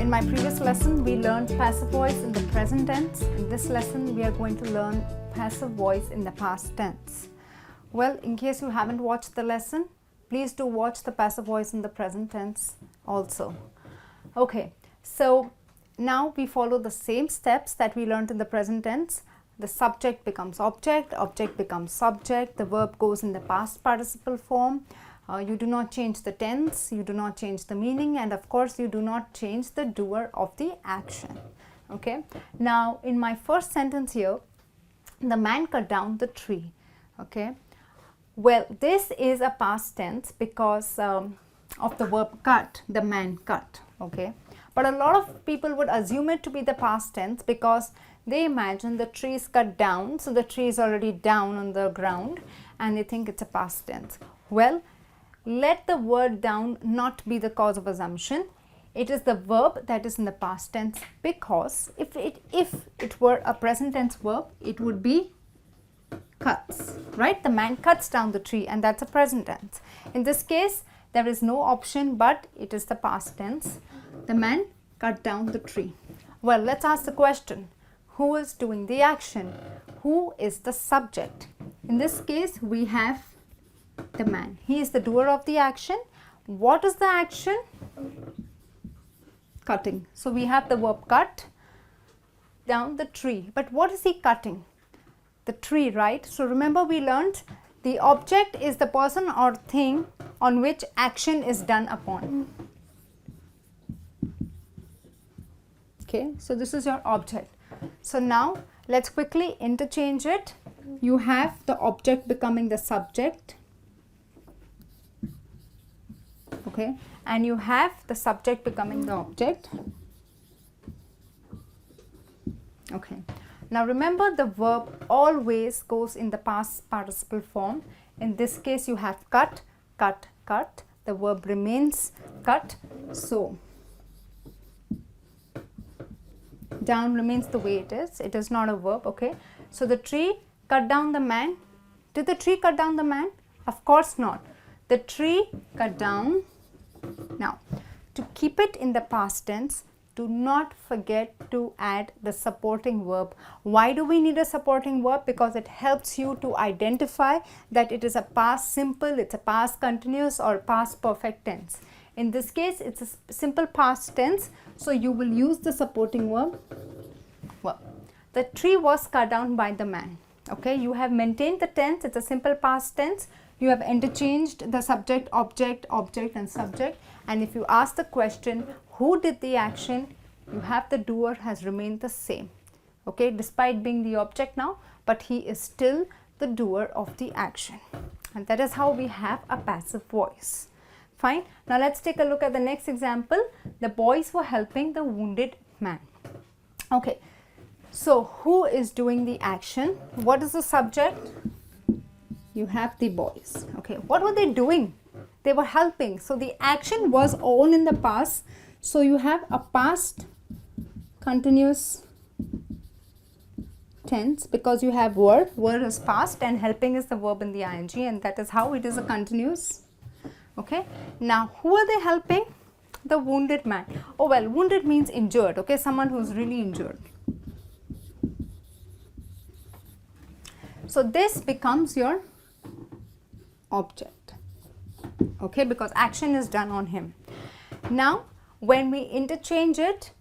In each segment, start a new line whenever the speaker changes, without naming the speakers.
In my previous lesson, we learned passive voice in the present tense. In this lesson, we are going to learn passive voice in the past tense. Well, in case you haven't watched the lesson, please do watch the passive voice in the present tense also. Okay, so now we follow the same steps that we learned in the present tense. The subject becomes object, object becomes subject, the verb goes in the past participle form. You do not change the tense, you do not change the meaning, and of course you do not change the doer of the action. Okay, now in my first sentence here, the man cut down the tree. Okay, well, this is a past tense because of the verb cut, the man cut. Okay, but a lot of people would assume it to be the past tense because they imagine the tree is cut down, so the tree is already down on the ground and they think it's a past tense. Well, let the word down not be the cause of assumption. It is the verb that is in the past tense, because if it were a present tense verb, it would be cuts, right? The man cuts down the tree, and that's a present tense. In this case, there is no option, but it is the past tense. The man cut down the tree. Well, let's ask the question. Who is doing the action? Who is the subject? In this case, we have the man. He is the doer of the action. What is the action? Cutting. So we have the verb cut down the tree. But what is he cutting? The tree, right? So remember, we learned the object is the person or thing on which action is done upon. Okay, so this is your object. So now let's quickly interchange it. You have the object becoming the subject. Okay, and you have the subject becoming the object. Okay, now remember, the verb always goes in the past participle form. In this case, you have cut, cut, cut. The verb remains cut. So down remains the way it is. It is not a verb. Okay, so the tree cut down the man. Did the tree cut down the man? Of course not. The tree cut down. Now, to keep it in the past tense, do not forget to add the supporting verb. Why do we need a supporting verb? Because it helps you to identify that it is a past simple, it's a past continuous, or past perfect tense. In this case, it's a simple past tense, so you will use the supporting verb. Well, the tree was cut down by the man. Okay, you have maintained the tense, it's a simple past tense. You have interchanged the subject, object, object and subject, and if you ask the question, who did the action, you have the doer has remained the same. Okay, despite being the object now, but he is still the doer of the action. And that is how we have a passive voice. Fine. Now let's take a look at the next example. The boys were helping the wounded man. Okay, so who is doing the action? What is the subject? You have the boys. Okay, what were they doing? They were helping. So the action was on in the past. So you have a past continuous tense because you have word. Word is past and helping is the verb in the ing, and that is how it is a continuous. Okay, now who are they helping? The wounded man. Oh well, wounded means injured. Okay, someone who is really injured. So this becomes your object. Okay, because action is done on him. Now when we interchange it,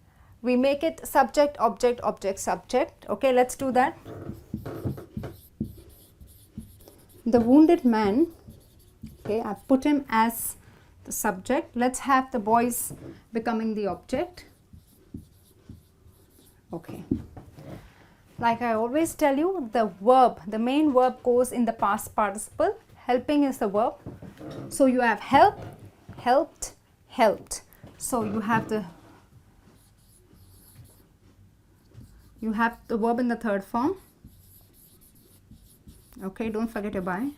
we make it subject, object, object, subject. Okay, let's do that. The wounded man, okay, I've put him as the subject. Let's have the boys becoming the object. Okay, like I always tell you, the verb, the main verb goes in the past participle. Helping is the verb. So you have help, helped, helped. So you have the verb in the third form. Okay, don't forget your by.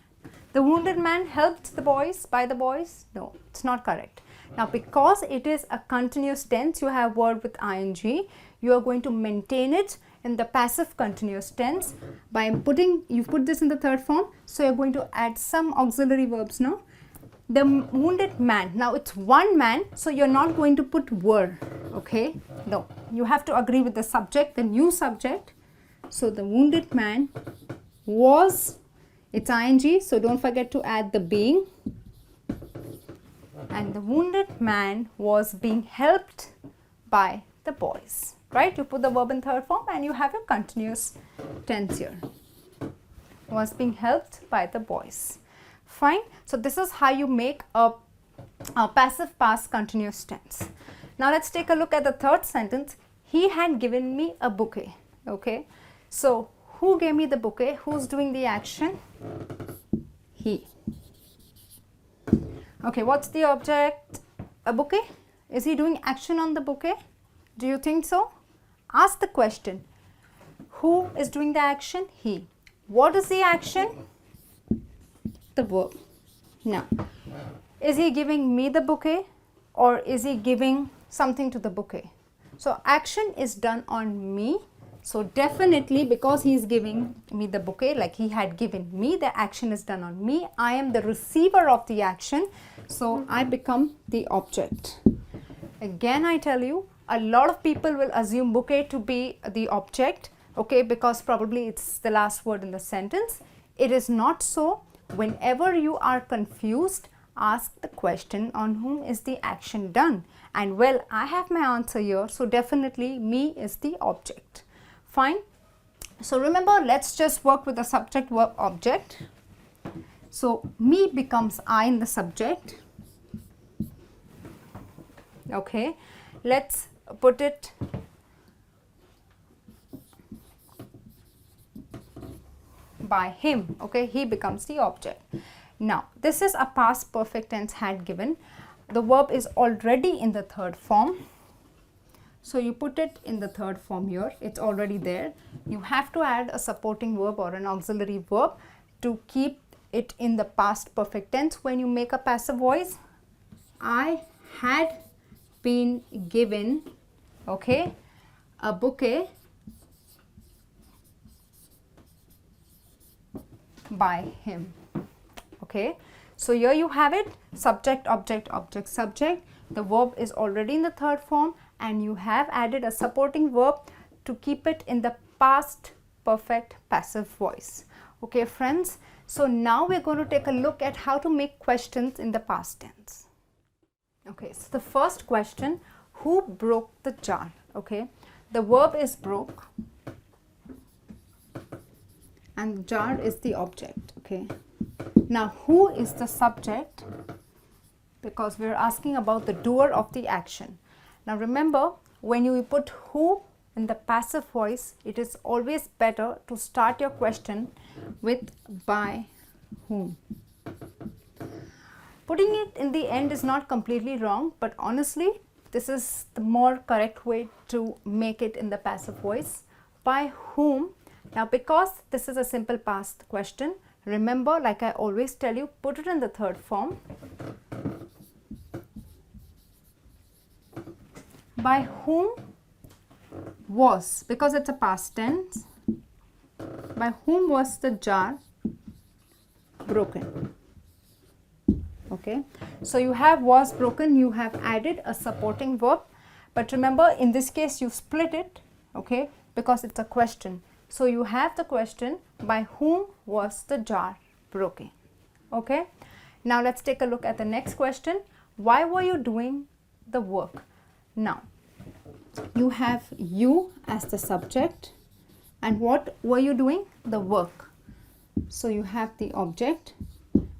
The wounded man helped the boys by the boys. No, it's not correct. Now because it is a continuous tense, you have word with ing, you are going to maintain it in the passive continuous tense by you put this in the third form, so you're going to add some auxiliary verbs now. The wounded man, now it's one man, so you're not going to put were, okay? No, you have to agree with the subject, the new subject. So the wounded man was, it's ing, so don't forget to add the being. And the wounded man was being helped by the boys, right? You put the verb in third form and you have a continuous tense here. Was being helped by the boys. Fine. So this is how you make a passive past continuous tense. Now let's take a look at the third sentence. He had given me a bouquet. Okay. So who gave me the bouquet? Who's doing the action? He. Okay, what's the object? A bouquet? Is he doing action on the bouquet? Do you think so? Ask the question. Who is doing the action? He. What is the action? The verb. Now, is he giving me the bouquet or is he giving something to the bouquet? So, action is done on me. So, definitely because he is giving me the bouquet, like he had given me, the action is done on me. I am the receiver of the action. So, I become the object. Again, I tell you, a lot of people will assume bouquet to be the object, okay, because probably it's the last word in the sentence. It is not so. Whenever you are confused, ask the question, on whom is the action done? And well, I have my answer here, so definitely me is the object. Fine. So remember, let's just work with the subject verb object. So me becomes I in the subject. Okay, let's put it by him. Okay, he becomes the object. Now this is a past perfect tense had given. The verb is already in the third form, so you put it in the third form here. It's already there. You have to add a supporting verb or an auxiliary verb to keep it in the past perfect tense. When you make a passive voice, I had been given, okay, a bouquet by him. Okay, so here you have it, subject, object, object, subject. The verb is already in the third form and you have added a supporting verb to keep it in the past perfect passive voice. Okay friends, so now we're going to take a look at how to make questions in the past tense. Okay, so the first question, who broke the jar? Okay, the verb is broke and the jar is the object. Okay, now who is the subject? Because we're asking about the doer of the action. Now remember, when you put who in the passive voice, it is always better to start your question with by whom. Putting it in the end is not completely wrong, but honestly, this is the more correct way to make it in the passive voice. By whom? Now, because this is a simple past question, remember, like I always tell you, put it in the third form. By whom was, because it's a past tense, by whom was the jar broken? Okay, so you have was broken, you have added a supporting verb, but remember in this case you split it, okay, because it's a question. So you have the question, by whom was the jar broken? Okay, now let's take a look at the next question. Why were you doing the work? Now you have you as the subject, and what were you doing? The work. So you have the object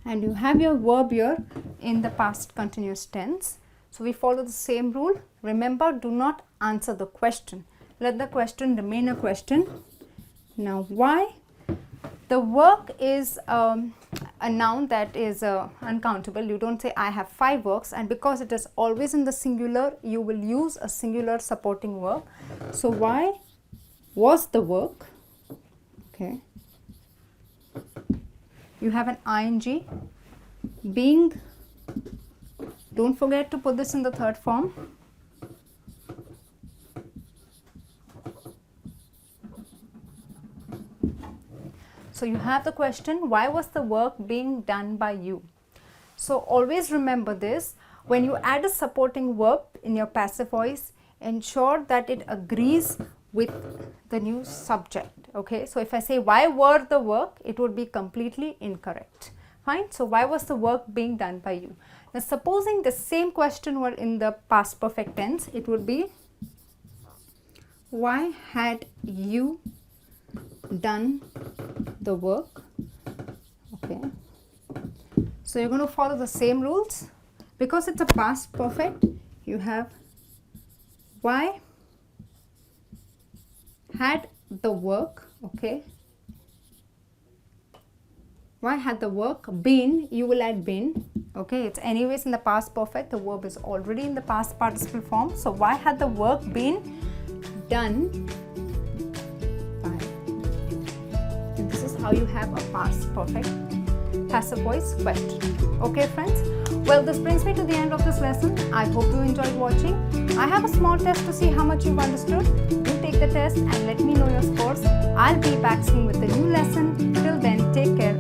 and you have your verb here in the past continuous tense. So we follow the same rule. Remember, do not answer the question. Let the question remain a question. Now why? The work is a noun that is uncountable. You don't say I have 5 works, and because it is always in the singular, you will use a singular supporting verb. So why was the work? Okay. You have an ing, being, don't forget to put this in the third form. So you have the question, why was the work being done by you? So always remember this, when you add a supporting verb in your passive voice, ensure that it agrees with the new subject. Okay, so if I say why were the work, it would be completely incorrect. Fine. So why was the work being done by you? Now supposing the same question were in the past perfect tense, it would be why had you done the work? Okay, so you're going to follow the same rules. Because it's a past perfect, you have why had the work, okay, why had the work been, you will add been, okay, it's anyways in the past perfect, the verb is already in the past participle form. So why had the work been done by? And this is how you have a past perfect passive voice question. Okay friends, well, this brings me to the end of this lesson. I hope you enjoyed watching. I have a small test to see how much you've understood. Do take the test and let me know your scores. I'll be back soon with a new lesson. Till then, take care.